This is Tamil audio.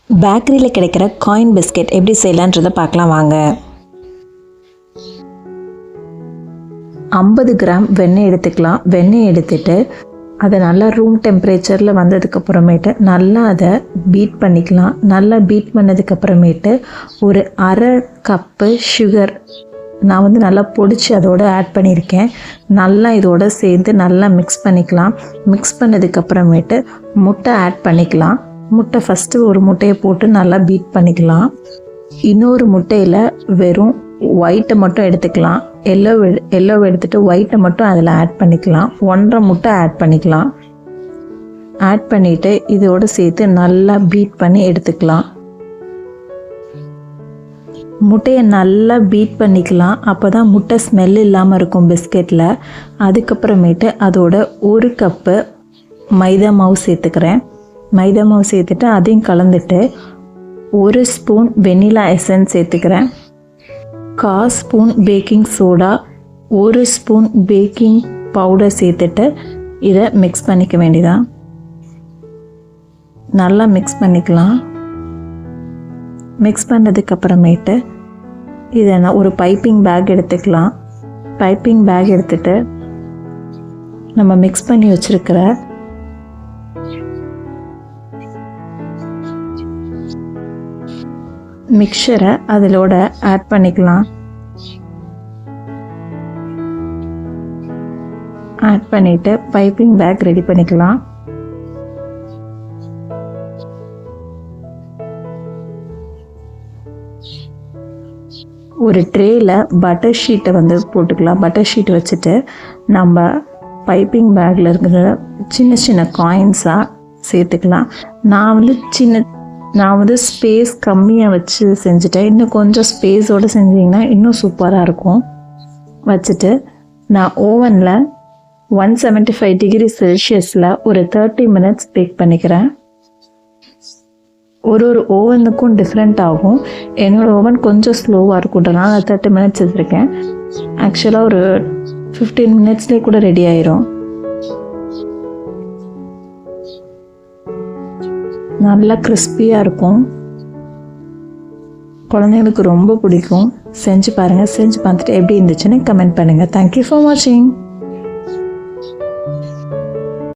பேக்கரியில் கிடைக்கிற காயின் பிஸ்கெட் எப்படி செய்யலான்றதை பார்க்கலாம் வாங்க. 50 கிராம் வெண்ணெய் எடுத்துக்கலாம். வெண்ணெய் எடுத்துட்டு அதை நல்லா ரூம் டெம்பரேச்சரில் வந்ததுக்கப்புறமேட்டு நல்லா அதை பீட் பண்ணிக்கலாம். நல்லா பீட் பண்ணதுக்கப்புறமேட்டு ஒரு அரை கப்பு சுகர் நான் நல்லா பொடிச்சு அதோடு ஆட் பண்ணியிருக்கேன். நல்லா இதோடு சேர்ந்து நல்லா மிக்ஸ் பண்ணிக்கலாம். மிக்ஸ் பண்ணதுக்கப்புறமேட்டு முட்டை ஆட் பண்ணிக்கலாம். முட்டை ஃபஸ்ட்டு ஒரு முட்டையை போட்டு நல்லா பீட் பண்ணிக்கலாம். இன்னொரு முட்டையில் வெறும் ஒயிட்டை மட்டும் எடுத்துக்கலாம். எல்லோ எடுத்துகிட்டு ஒயிட்டை மட்டும் அதில் ஆட் பண்ணிக்கலாம். 1.5 முட்டை ஆட் பண்ணிக்கலாம். ஆட் பண்ணிவிட்டு இதோடு சேர்த்து நல்லா பீட் பண்ணி எடுத்துக்கலாம். முட்டையை நல்லா பீட் பண்ணிக்கலாம். அப்போ தான் முட்டை ஸ்மெல் இல்லாமல் இருக்கும் பிஸ்கெட்டில். அதுக்கப்புறமேட்டு அதோட 1 கப்பு மைதா மாவு சேர்த்துக்கிறேன். மைதா மாவு சேர்த்துட்டு அதையும் கலந்துட்டு 1 ஸ்பூன் வெனிலா எசன்ஸ் சேர்த்துக்கிறேன். 1/4 spoon baking soda, 1 spoon baking powder சேர்த்துட்டு இதை மிக்ஸ் பண்ணிக்க வேண்டியதான். நல்லா மிக்ஸ் பண்ணிக்கலாம். மிக்ஸ் பண்ணதுக்கப்புறமேட்டு இதை ஒரு பைப்பிங் பேக் எடுத்துக்கலாம். பைப்பிங் பேக் எடுத்துகிட்டு நம்ம மிக்ஸ் பண்ணி வச்சுருக்கிற மிக்சரை அதிலோட ஆட் பண்ணிக்கலாம். ஆட் பண்ணிவிட்டு பைப்பிங் பேக் ரெடி பண்ணிக்கலாம். ஒரு ட்ரேயில் பட்டர் ஷீட்டை போட்டுக்கலாம். பட்டர் ஷீட் வச்சுட்டு நம்ம பைப்பிங் பேக்கில் இருக்கிற சின்ன சின்ன காயின்ஸாக சேர்த்துக்கலாம். நான் ஸ்பேஸ் கம்மியாக வச்சு செஞ்சுட்டேன். இன்னும் கொஞ்சம் ஸ்பேஸோடு செஞ்சிங்கன்னா இன்னும் சூப்பராக இருக்கும். வச்சுட்டு நான் ஓவனில் 175 டிகிரி செல்சியஸில் ஒரு 30 மினிட்ஸ் பேக் பண்ணிக்கிறேன். ஒரு ஓவனுக்கும் டிஃப்ரெண்ட் ஆகும். என்னோடய ஓவன் கொஞ்சம் ஸ்லோவாக இருக்கும்ன்றனால நான் 30 மினிட்ஸ் வச்சுருக்கேன். ஆக்சுவலாக ஒரு 15 மினிட்ஸ்லேயே கூட ரெடி ஆயிரும். நல்லா கிறிஸ்பியாக இருக்கும். குழந்தைங்களுக்கு ரொம்ப பிடிக்கும். செஞ்சு பாருங்கள். செஞ்சு பார்த்துட்டு எப்படி இருந்துச்சுன்னு கமெண்ட் பண்ணுங்கள். தேங்க்யூ ஃபார் வாட்சிங்.